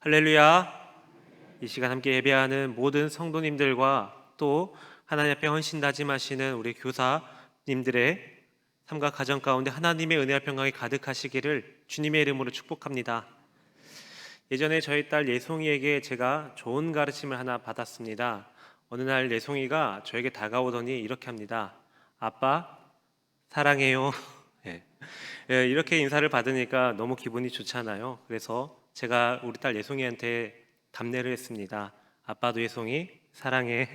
할렐루야. 이 시간 함께 예배하는 모든 성도님들과 또 하나님 앞에 헌신 다짐하시는 우리 교사님들의 삶과 가정 가운데 하나님의 은혜와 평강이 가득하시기를 주님의 이름으로 축복합니다. 예전에 저희 딸 예송이에게 제가 좋은 가르침을 하나 받았습니다. 어느 날 예송이가 저에게 다가오더니 이렇게 합니다. 아빠, 사랑해요. 예. 이렇게 인사를 받으니까 너무 기분이 좋잖아요. 그래서 제가 우리 딸 예송이한테 답례를 했습니다. 아빠도 예송이 사랑해.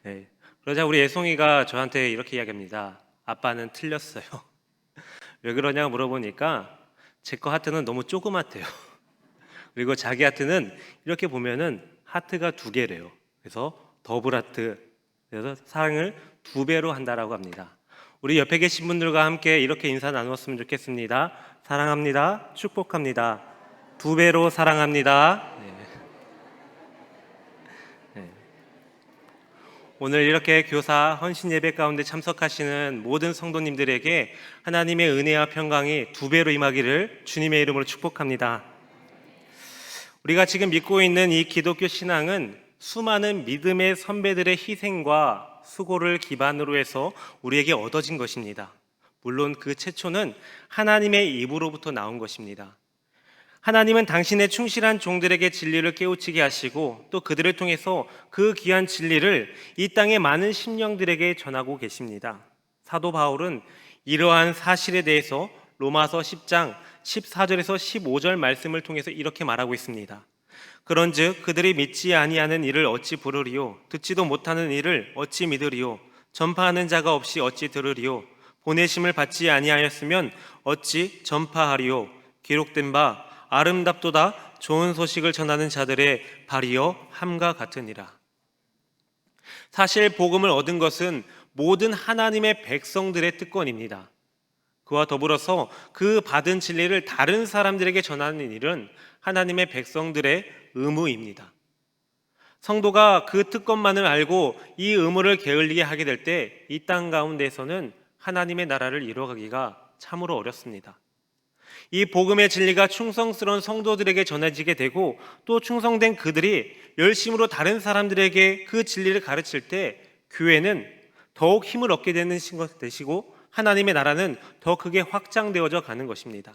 예. 그러자 우리 예송이가 저한테 이렇게 이야기합니다. 아빠는 틀렸어요. 왜 그러냐 물어보니까 제 거 하트는 너무 조그맣대요. 그리고 자기 하트는 이렇게 보면은 하트가 2개래요. 그래서 더블 하트. 그래서 사랑을 2배로 한다라고 합니다. 우리 옆에 계신 분들과 함께 이렇게 인사 나누었으면 좋겠습니다. 사랑합니다. 축복합니다. 2배로 사랑합니다. 네. 오늘 이렇게 교사 헌신 예배 가운데 참석하시는 모든 성도님들에게 하나님의 은혜와 평강이 2배로 임하기를 주님의 이름으로 축복합니다. 우리가 지금 믿고 있는 이 기독교 신앙은 수많은 믿음의 선배들의 희생과 수고를 기반으로 해서 우리에게 얻어진 것입니다. 물론 그 최초는 하나님의 입으로부터 나온 것입니다. 하나님은 당신의 충실한 종들에게 진리를 깨우치게 하시고 또 그들을 통해서 그 귀한 진리를 이 땅의 많은 심령들에게 전하고 계십니다. 사도 바울은 이러한 사실에 대해서 로마서 10장 14절에서 15절 말씀을 통해서 이렇게 말하고 있습니다. 그런즉 그들이 믿지 아니하는 일을 어찌 부르리요? 듣지도 못하는 일을 어찌 믿으리요? 전파하는 자가 없이 어찌 들으리요? 보내심을 받지 아니하였으면 어찌 전파하리요? 기록된 바 아름답도다 좋은 소식을 전하는 자들의 발이여 함과 같으니라. 사실 복음을 얻은 것은 모든 하나님의 백성들의 특권입니다. 그와 더불어서 그 받은 진리를 다른 사람들에게 전하는 일은 하나님의 백성들의 의무입니다. 성도가 그 특권만을 알고 이 의무를 게을리게 하게 될 때 이 땅 가운데에서는 하나님의 나라를 이루어가기가 참으로 어렵습니다. 이 복음의 진리가 충성스러운 성도들에게 전해지게 되고 또 충성된 그들이 열심으로 다른 사람들에게 그 진리를 가르칠 때 교회는 더욱 힘을 얻게 되는 것 되시고 하나님의 나라는 더 크게 확장되어져 가는 것입니다.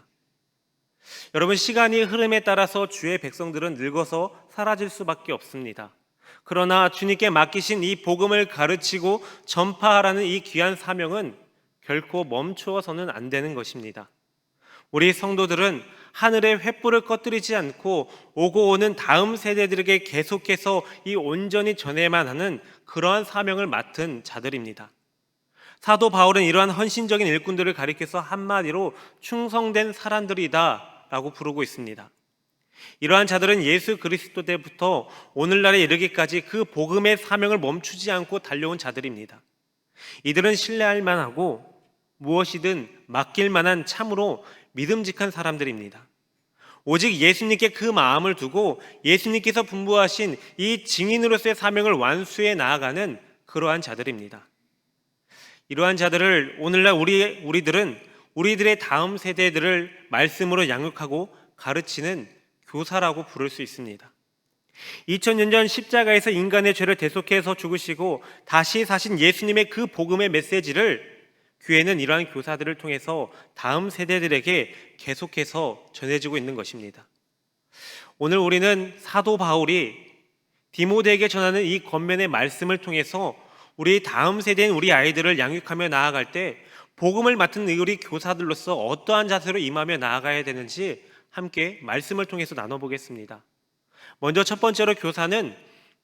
여러분, 시간이 흐름에 따라서 주의 백성들은 늙어서 사라질 수밖에 없습니다. 그러나 주님께 맡기신 이 복음을 가르치고 전파하라는 이 귀한 사명은 결코 멈추어서는 안 되는 것입니다. 우리 성도들은 하늘의 횃불을 꺼뜨리지 않고 오고 오는 다음 세대들에게 계속해서 이 온전히 전해야만 하는 그러한 사명을 맡은 자들입니다. 사도 바울은 이러한 헌신적인 일꾼들을 가리켜서 한마디로 충성된 사람들이다 라고 부르고 있습니다. 이러한 자들은 예수 그리스도 때부터 오늘날에 이르기까지 그 복음의 사명을 멈추지 않고 달려온 자들입니다. 이들은 신뢰할 만하고 무엇이든 맡길 만한 참으로 믿음직한 사람들입니다. 오직 예수님께 그 마음을 두고 예수님께서 분부하신 이 증인으로서의 사명을 완수해 나아가는 그러한 자들입니다. 이러한 자들을 오늘날 우리들은 우리들의 다음 세대들을 말씀으로 양육하고 가르치는 교사라고 부를 수 있습니다. 2000년 전 십자가에서 인간의 죄를 대속해서 죽으시고 다시 사신 예수님의 그 복음의 메시지를 교회는 이러한 교사들을 통해서 다음 세대들에게 계속해서 전해지고 있는 것입니다. 오늘 우리는 사도 바울이 디모데에게 전하는 이 권면의 말씀을 통해서 우리 다음 세대인 우리 아이들을 양육하며 나아갈 때 복음을 맡은 우리 교사들로서 어떠한 자세로 임하며 나아가야 되는지 함께 말씀을 통해서 나눠보겠습니다. 먼저 첫 번째로 교사는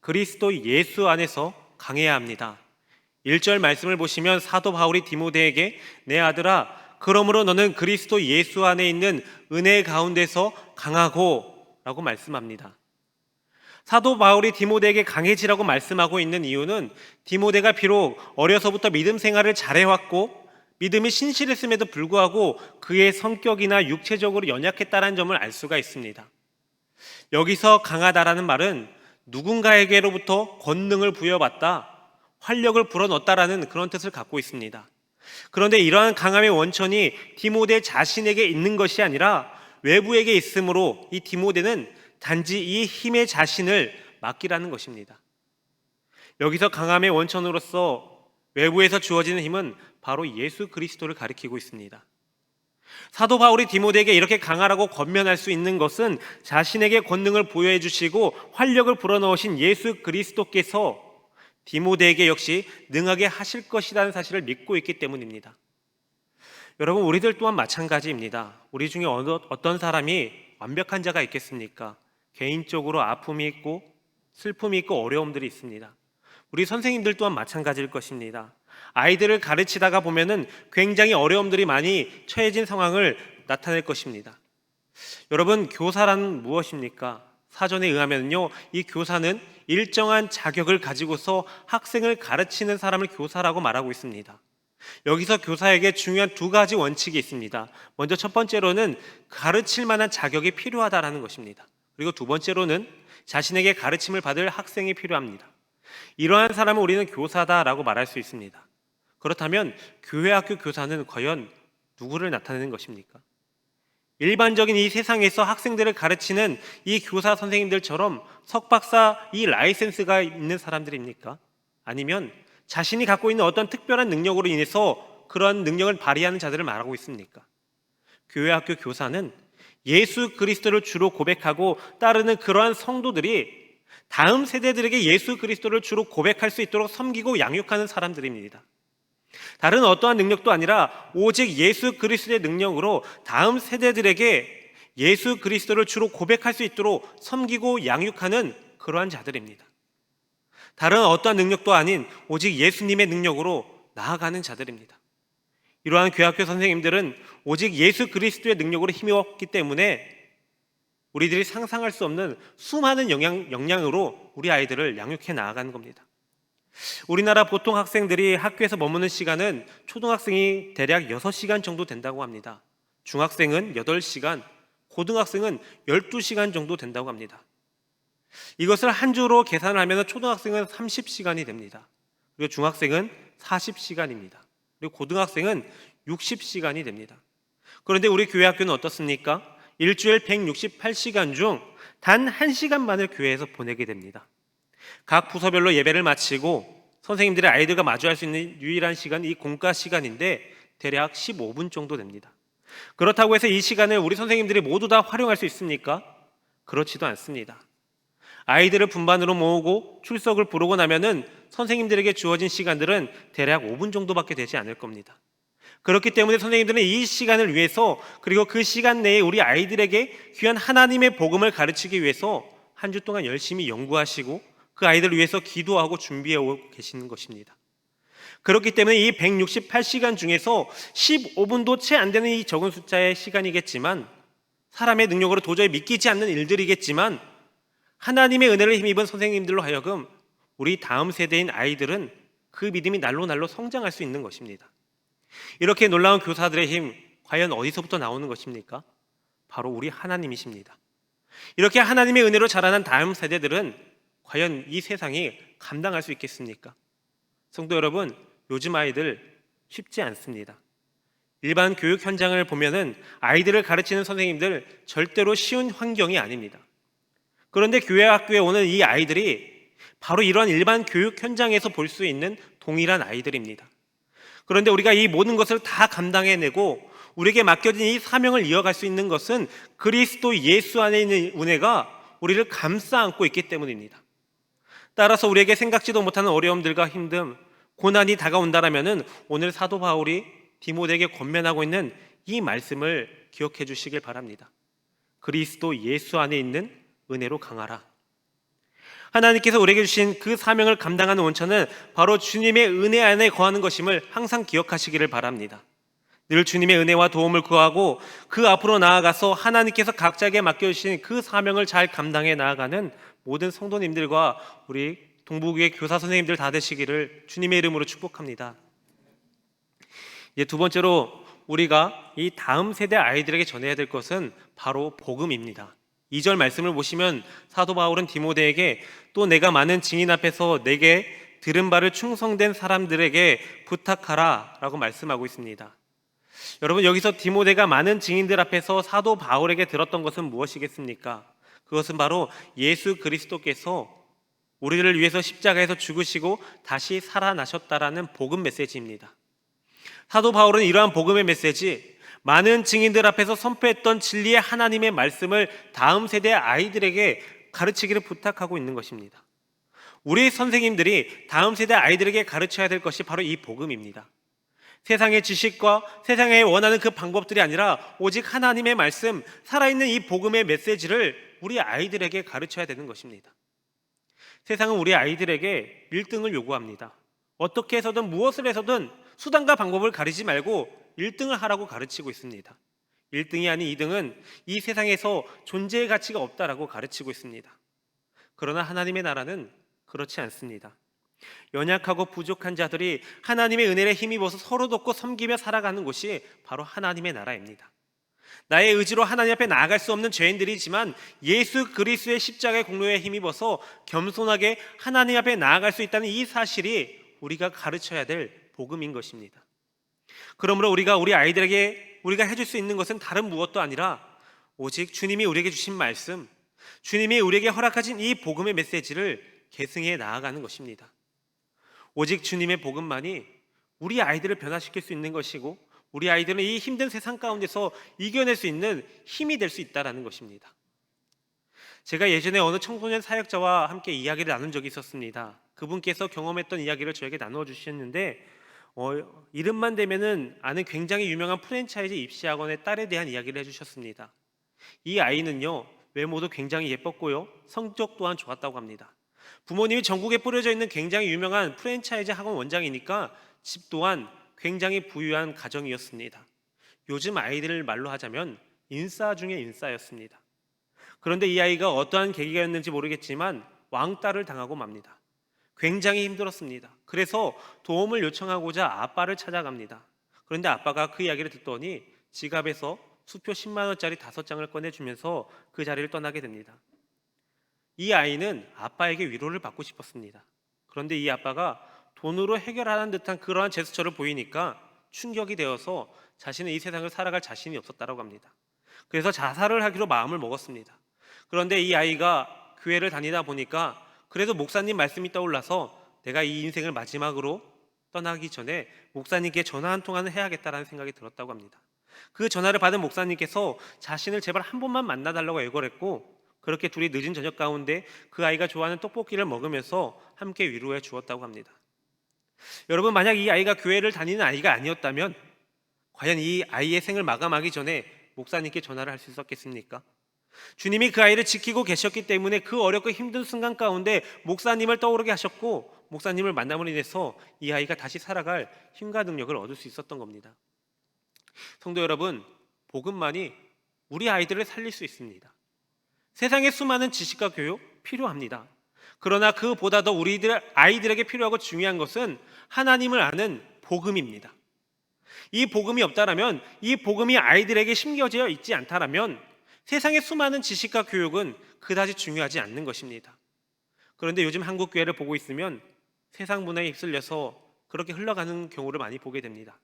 그리스도 예수 안에서 강해야 합니다. 1절 말씀을 보시면 사도 바울이 디모데에게 내 아들아 그러므로 너는 그리스도 예수 안에 있는 은혜 가운데서 강하고 라고 말씀합니다. 사도 바울이 디모데에게 강해지라고 말씀하고 있는 이유는 디모데가 비록 어려서부터 믿음 생활을 잘해왔고 믿음이 신실했음에도 불구하고 그의 성격이나 육체적으로 연약했다는 점을 알 수가 있습니다. 여기서 강하다라는 말은 누군가에게로부터 권능을 부여받다, 활력을 불어넣었다라는 그런 뜻을 갖고 있습니다. 그런데 이러한 강함의 원천이 디모데 자신에게 있는 것이 아니라 외부에게 있으므로 이 디모데는 단지 이 힘의 자신을 맡기라는 것입니다. 여기서 강함의 원천으로서 외부에서 주어지는 힘은 바로 예수 그리스도를 가리키고 있습니다. 사도 바울이 디모데에게 이렇게 강하라고 권면할 수 있는 것은 자신에게 권능을 부여해 주시고 활력을 불어넣으신 예수 그리스도께서 디모데에게 역시 능하게 하실 것이라는 사실을 믿고 있기 때문입니다. 여러분, 우리들 또한 마찬가지입니다. 우리 중에 어떤 사람이 완벽한 자가 있겠습니까? 개인적으로 아픔이 있고 슬픔이 있고 어려움들이 있습니다. 우리 선생님들 또한 마찬가지일 것입니다. 아이들을 가르치다가 보면은 굉장히 어려움들이 많이 처해진 상황을 나타낼 것입니다. 여러분, 교사란 무엇입니까? 사전에 의하면요, 이 교사는 일정한 자격을 가지고서 학생을 가르치는 사람을 교사라고 말하고 있습니다. 여기서 교사에게 중요한 두 가지 원칙이 있습니다. 먼저 첫 번째로는 가르칠 만한 자격이 필요하다라는 것입니다. 그리고 두 번째로는 자신에게 가르침을 받을 학생이 필요합니다. 이러한 사람을 우리는 교사다라고 말할 수 있습니다. 그렇다면 교회 학교 교사는 과연 누구를 나타내는 것입니까? 일반적인 이 세상에서 학생들을 가르치는 이 교사 선생님들처럼 석박사 이 라이센스가 있는 사람들입니까? 아니면 자신이 갖고 있는 어떤 특별한 능력으로 인해서 그런 능력을 발휘하는 자들을 말하고 있습니까? 교회 학교 교사는 예수 그리스도를 주로 고백하고 따르는 그러한 성도들이 다음 세대들에게 예수 그리스도를 주로 고백할 수 있도록 섬기고 양육하는 사람들입니다. 다른 어떠한 능력도 아니라 오직 예수 그리스도의 능력으로 다음 세대들에게 예수 그리스도를 주로 고백할 수 있도록 섬기고 양육하는 그러한 자들입니다. 다른 어떠한 능력도 아닌 오직 예수님의 능력으로 나아가는 자들입니다. 이러한 교학교 선생님들은 오직 예수 그리스도의 능력으로 힘입었기 때문에 우리들이 상상할 수 없는 수많은 역량으로 우리 아이들을 양육해 나아가는 겁니다. 우리나라 보통 학생들이 학교에서 머무는 시간은 초등학생이 대략 6시간 정도 된다고 합니다. 중학생은 8시간, 고등학생은 12시간 정도 된다고 합니다. 이것을 한 주로 계산을 하면 초등학생은 30시간이 됩니다. 그리고 중학생은 40시간입니다. 그리고 고등학생은 60시간이 됩니다. 그런데 우리 교회 학교는 어떻습니까? 일주일 168시간 중 단 1시간만을 교회에서 보내게 됩니다. 각 부서별로 예배를 마치고 선생님들의 아이들과 마주할 수 있는 유일한 시간이 이 공과 시간인데 대략 15분 정도 됩니다. 그렇다고 해서 이 시간을 우리 선생님들이 모두 다 활용할 수 있습니까? 그렇지도 않습니다. 아이들을 분반으로 모으고 출석을 부르고 나면은 선생님들에게 주어진 시간들은 대략 5분 정도밖에 되지 않을 겁니다. 그렇기 때문에 선생님들은 이 시간을 위해서 그리고 그 시간 내에 우리 아이들에게 귀한 하나님의 복음을 가르치기 위해서 한 주 동안 열심히 연구하시고 그 아이들을 위해서 기도하고 준비해 오고 계시는 것입니다. 그렇기 때문에 이 168시간 중에서 15분도 채 안 되는 이 적은 숫자의 시간이겠지만 사람의 능력으로 도저히 믿기지 않는 일들이겠지만 하나님의 은혜를 힘입은 선생님들로 하여금 우리 다음 세대인 아이들은 그 믿음이 날로 성장할 수 있는 것입니다. 이렇게 놀라운 교사들의 힘 과연 어디서부터 나오는 것입니까? 바로 우리 하나님이십니다. 이렇게 하나님의 은혜로 자라난 다음 세대들은 과연 이 세상이 감당할 수 있겠습니까? 성도 여러분, 요즘 아이들 쉽지 않습니다. 일반 교육 현장을 보면은 아이들을 가르치는 선생님들 절대로 쉬운 환경이 아닙니다. 그런데 교회 학교에 오는 이 아이들이 바로 이러한 일반 교육 현장에서 볼 수 있는 동일한 아이들입니다. 그런데 우리가 이 모든 것을 다 감당해내고 우리에게 맡겨진 이 사명을 이어갈 수 있는 것은 그리스도 예수 안에 있는 은혜가 우리를 감싸 안고 있기 때문입니다. 따라서 우리에게 생각지도 못하는 어려움들과 힘듦, 고난이 다가온다라면은 오늘 사도 바울이 디모데에게 권면하고 있는 이 말씀을 기억해 주시길 바랍니다. 그리스도 예수 안에 있는 은혜로 강하라. 하나님께서 우리에게 주신 그 사명을 감당하는 원천은 바로 주님의 은혜 안에 거하는 것임을 항상 기억하시기를 바랍니다. 늘 주님의 은혜와 도움을 구하고 그 앞으로 나아가서 하나님께서 각자에게 맡겨주신 그 사명을 잘 감당해 나아가는 모든 성도님들과 우리 동부교회 교사 선생님들 다 되시기를 주님의 이름으로 축복합니다. 이제 두 번째로 우리가 이 다음 세대 아이들에게 전해야 될 것은 바로 복음입니다. 2절 말씀을 보시면 사도 바울은 디모데에게 또 내가 많은 증인 앞에서 내게 들은 바를 충성된 사람들에게 부탁하라 라고 말씀하고 있습니다. 여러분, 여기서 디모데가 많은 증인들 앞에서 사도 바울에게 들었던 것은 무엇이겠습니까? 그것은 바로 예수 그리스도께서 우리를 위해서 십자가에서 죽으시고 다시 살아나셨다라는 복음 메시지입니다. 사도 바울은 이러한 복음의 메시지, 많은 증인들 앞에서 선포했던 진리의 하나님의 말씀을 다음 세대 아이들에게 가르치기를 부탁하고 있는 것입니다. 우리 선생님들이 다음 세대 아이들에게 가르쳐야 될 것이 바로 이 복음입니다. 세상의 지식과 세상에 원하는 그 방법들이 아니라 오직 하나님의 말씀, 살아있는 이 복음의 메시지를 우리 아이들에게 가르쳐야 되는 것입니다. 세상은 우리 아이들에게 1등을 요구합니다. 어떻게 해서든 무엇을 해서든 수단과 방법을 가리지 말고 1등을 하라고 가르치고 있습니다. 1등이 아닌 2등은 이 세상에서 존재의 가치가 없다라고 가르치고 있습니다. 그러나 하나님의 나라는 그렇지 않습니다. 연약하고 부족한 자들이 하나님의 은혜에 힘입어서 서로 돕고 섬기며 살아가는 곳이 바로 하나님의 나라입니다. 나의 의지로 하나님 앞에 나아갈 수 없는 죄인들이지만 예수 그리스도의 십자가의 공로에 힘입어서 겸손하게 하나님 앞에 나아갈 수 있다는 이 사실이 우리가 가르쳐야 될 복음인 것입니다. 그러므로 우리 아이들에게 우리가 해줄 수 있는 것은 다른 무엇도 아니라 오직 주님이 우리에게 주신 말씀, 주님이 우리에게 허락하신 이 복음의 메시지를 계승해 나아가는 것입니다. 오직 주님의 복음만이 우리 아이들을 변화시킬 수 있는 것이고 우리 아이들은 이 힘든 세상 가운데서 이겨낼 수 있는 힘이 될 수 있다는 것입니다. 제가 예전에 어느 청소년 사역자와 함께 이야기를 나눈 적이 있었습니다. 그분께서 경험했던 이야기를 저에게 나누어 주셨는데 이름만 대면은 아는 굉장히 유명한 프랜차이즈 입시학원의 딸에 대한 이야기를 해주셨습니다. 이 아이는요, 외모도 굉장히 예뻤고요, 성적 또한 좋았다고 합니다. 부모님이 전국에 뿌려져 있는 굉장히 유명한 프랜차이즈 학원 원장이니까 집 또한 굉장히 부유한 가정이었습니다. 요즘 아이들 말로 하자면 인싸 중에 인싸였습니다. 그런데 이 아이가 어떠한 계기였는지 모르겠지만 왕따를 당하고 맙니다. 굉장히 힘들었습니다. 그래서 도움을 요청하고자 아빠를 찾아갑니다. 그런데 아빠가 그 이야기를 듣더니 지갑에서 수표 10만 원짜리 5장을 꺼내주면서 그 자리를 떠나게 됩니다. 이 아이는 아빠에게 위로를 받고 싶었습니다. 그런데 이 아빠가 돈으로 해결하는 듯한 그러한 제스처를 보이니까 충격이 되어서 자신은 이 세상을 살아갈 자신이 없었다고 합니다. 그래서 자살을 하기로 마음을 먹었습니다. 그런데 이 아이가 교회를 다니다 보니까 그래도 목사님 말씀이 떠올라서 내가 이 인생을 마지막으로 떠나기 전에 목사님께 전화 한 통화는 해야겠다라는 생각이 들었다고 합니다. 그 전화를 받은 목사님께서 자신을 제발 한 번만 만나달라고 애걸했고 그렇게 둘이 늦은 저녁 가운데 그 아이가 좋아하는 떡볶이를 먹으면서 함께 위로해 주었다고 합니다. 여러분, 만약 이 아이가 교회를 다니는 아이가 아니었다면 과연 이 아이의 생을 마감하기 전에 목사님께 전화를 할 수 있었겠습니까? 주님이 그 아이를 지키고 계셨기 때문에 그 어렵고 힘든 순간 가운데 목사님을 떠오르게 하셨고 목사님을 만남으로 인해서 이 아이가 다시 살아갈 힘과 능력을 얻을 수 있었던 겁니다. 성도 여러분, 복음만이 우리 아이들을 살릴 수 있습니다. 세상에 수많은 지식과 교육 필요합니다. 그러나 그보다 더 우리들 아이들에게 필요하고 중요한 것은 하나님을 아는 복음입니다. 이 복음이 없다라면, 이 복음이 아이들에게 심겨져 있지 않다라면 세상의 수많은 지식과 교육은 그다지 중요하지 않는 것입니다. 그런데 요즘 한국 교회를 보고 있으면 세상 문화에 휩쓸려서 그렇게 흘러가는 경우를 많이 보게 됩니다.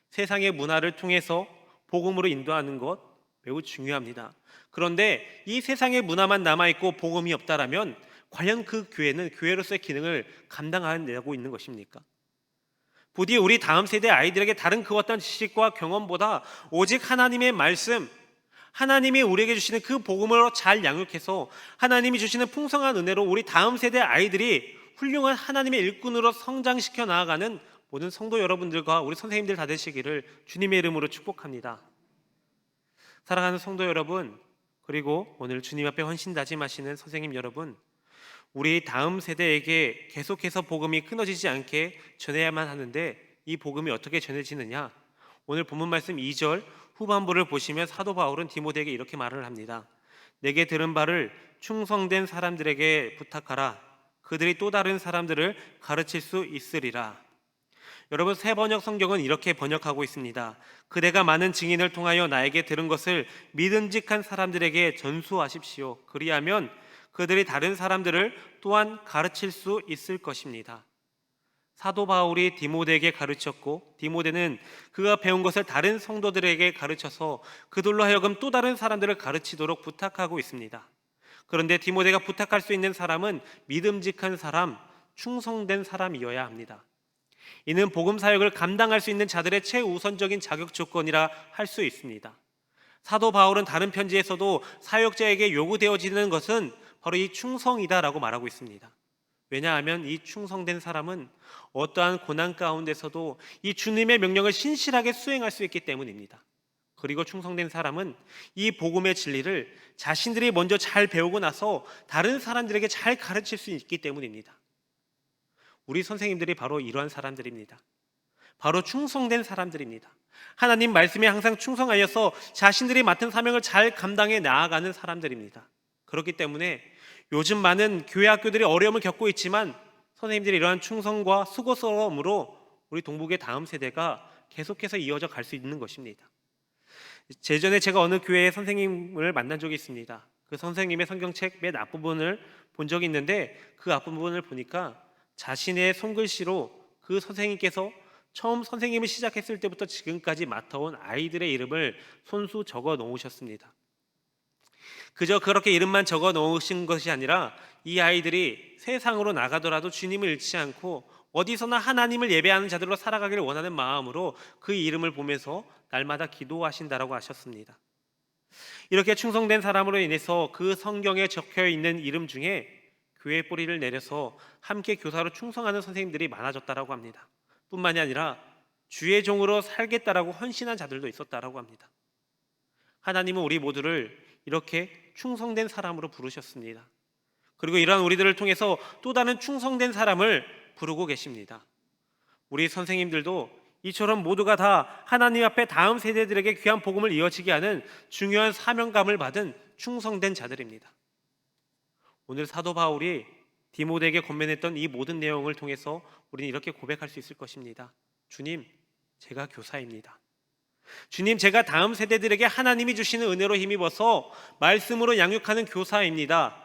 세상의 문화를 통해서 복음으로 인도하는 것 매우 중요합니다. 그런데 이 세상의 문화만 남아있고 복음이 없다라면 과연 그 교회는 교회로서의 기능을 감당하고 있는 것입니까? 부디 우리 다음 세대 아이들에게 다른 그 어떤 지식과 경험보다 오직 하나님의 말씀, 하나님이 우리에게 주시는 그 복음으로 잘 양육해서 하나님이 주시는 풍성한 은혜로 우리 다음 세대 아이들이 훌륭한 하나님의 일꾼으로 성장시켜 나아가는 모든 성도 여러분들과 우리 선생님들 다 되시기를 주님의 이름으로 축복합니다. 사랑하는 성도 여러분, 그리고 오늘 주님 앞에 헌신 다짐하시는 선생님 여러분, 우리 다음 세대에게 계속해서 복음이 끊어지지 않게 전해야만 하는데 이 복음이 어떻게 전해지느냐? 오늘 본문 말씀 2절 후반부를 보시면 사도 바울은 디모데에게 이렇게 말을 합니다. 내게 들은 바를 충성된 사람들에게 부탁하라. 그들이 또 다른 사람들을 가르칠 수 있으리라. 여러분, 새 번역 성경은 이렇게 번역하고 있습니다. 그대가 많은 증인을 통하여 나에게 들은 것을 믿음직한 사람들에게 전수하십시오. 그리하면 그들이 다른 사람들을 또한 가르칠 수 있을 것입니다. 사도 바울이 디모데에게 가르쳤고 디모데는 그가 배운 것을 다른 성도들에게 가르쳐서 그들로 하여금 또 다른 사람들을 가르치도록 부탁하고 있습니다. 그런데 디모데가 부탁할 수 있는 사람은 믿음직한 사람, 충성된 사람이어야 합니다. 이는 복음 사역을 감당할 수 있는 자들의 최우선적인 자격 조건이라 할 수 있습니다. 사도 바울은 다른 편지에서도 사역자에게 요구되어지는 것은 바로 이 충성이다라고 말하고 있습니다. 왜냐하면 이 충성된 사람은 어떠한 고난 가운데서도 이 주님의 명령을 신실하게 수행할 수 있기 때문입니다. 그리고 충성된 사람은 이 복음의 진리를 자신들이 먼저 잘 배우고 나서 다른 사람들에게 잘 가르칠 수 있기 때문입니다. 우리 선생님들이 바로 이러한 사람들입니다. 바로 충성된 사람들입니다. 하나님 말씀에 항상 충성하여서 자신들이 맡은 사명을 잘 감당해 나아가는 사람들입니다. 그렇기 때문에 요즘 많은 교회 학교들이 어려움을 겪고 있지만 선생님들이 이러한 충성과 수고스러움으로 우리 동북의 다음 세대가 계속해서 이어져 갈 수 있는 것입니다. 예전에 제가 어느 교회의 선생님을 만난 적이 있습니다. 그 선생님의 성경책 맨 앞부분을 본 적이 있는데 그 앞부분을 보니까 자신의 손글씨로 그 선생님께서 처음 선생님을 시작했을 때부터 지금까지 맡아온 아이들의 이름을 손수 적어 놓으셨습니다. 그저 그렇게 이름만 적어 놓으신 것이 아니라 이 아이들이 세상으로 나가더라도 주님을 잃지 않고 어디서나 하나님을 예배하는 자들로 살아가기를 원하는 마음으로 그 이름을 보면서 날마다 기도하신다라고 하셨습니다. 이렇게 충성된 사람으로 인해서 그 성경에 적혀 있는 이름 중에 교회 뿌리를 내려서 함께 교사로 충성하는 선생님들이 많아졌다라고 합니다. 뿐만이 아니라 주의 종으로 살겠다라고 헌신한 자들도 있었다라고 합니다. 하나님은 우리 모두를 이렇게 충성된 사람으로 부르셨습니다. 그리고 이러한 우리들을 통해서 또 다른 충성된 사람을 부르고 계십니다. 우리 선생님들도 이처럼 모두가 다 하나님 앞에 다음 세대들에게 귀한 복음을 이어지게 하는 중요한 사명감을 받은 충성된 자들입니다. 오늘 사도 바울이 디모데에게 권면했던 이 모든 내용을 통해서 우리는 이렇게 고백할 수 있을 것입니다. 주님, 제가 교사입니다. 주님, 제가 다음 세대들에게 하나님이 주시는 은혜로 힘입어서 말씀으로 양육하는 교사입니다.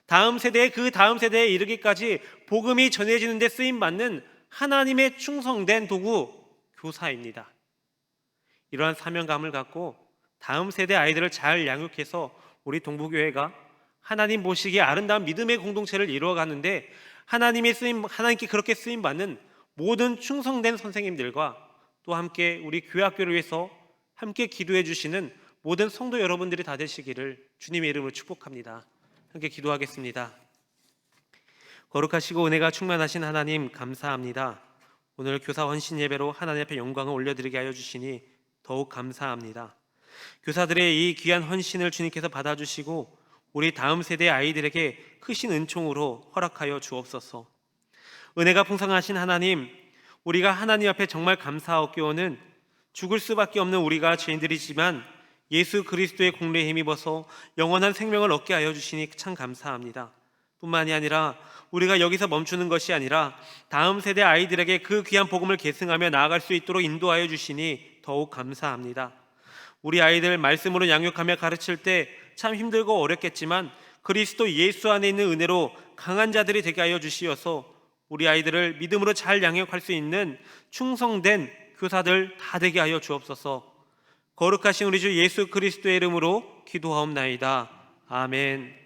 다음 세대의 그 다음 세대에 이르기까지 복음이 전해지는 데 쓰임받는 하나님의 충성된 도구 교사입니다. 이러한 사명감을 갖고 다음 세대 아이들을 잘 양육해서 우리 동부교회가 하나님 보시기에 아름다운 믿음의 공동체를 이루어가는데 하나님께 그렇게 쓰임받는 모든 충성된 선생님들과 또 함께 우리 교회학교를 위해서 함께 기도해 주시는 모든 성도 여러분들이 다 되시기를 주님의 이름으로 축복합니다. 함께 기도하겠습니다. 거룩하시고 은혜가 충만하신 하나님 감사합니다. 오늘 교사 헌신 예배로 하나님 앞에 영광을 올려드리게 하여 주시니 더욱 감사합니다. 교사들의 이 귀한 헌신을 주님께서 받아주시고 우리 다음 세대의 아이들에게 크신 은총으로 허락하여 주옵소서. 은혜가 풍성하신 하나님, 우리가 하나님 앞에 정말 감사하옵기원은 죽을 수밖에 없는 우리가 죄인들이지만 예수 그리스도의 공로에 힘입어서 영원한 생명을 얻게 하여 주시니 참 감사합니다. 뿐만이 아니라 우리가 여기서 멈추는 것이 아니라 다음 세대 아이들에게 그 귀한 복음을 계승하며 나아갈 수 있도록 인도하여 주시니 더욱 감사합니다. 우리 아이들 말씀으로 양육하며 가르칠 때 참 힘들고 어렵겠지만 그리스도 예수 안에 있는 은혜로 강한 자들이 되게 하여 주시어서 우리 아이들을 믿음으로 잘 양육할 수 있는 충성된 교사들 다 되게 하여 주옵소서. 거룩하신 우리 주 예수 그리스도의 이름으로 기도하옵나이다. 아멘.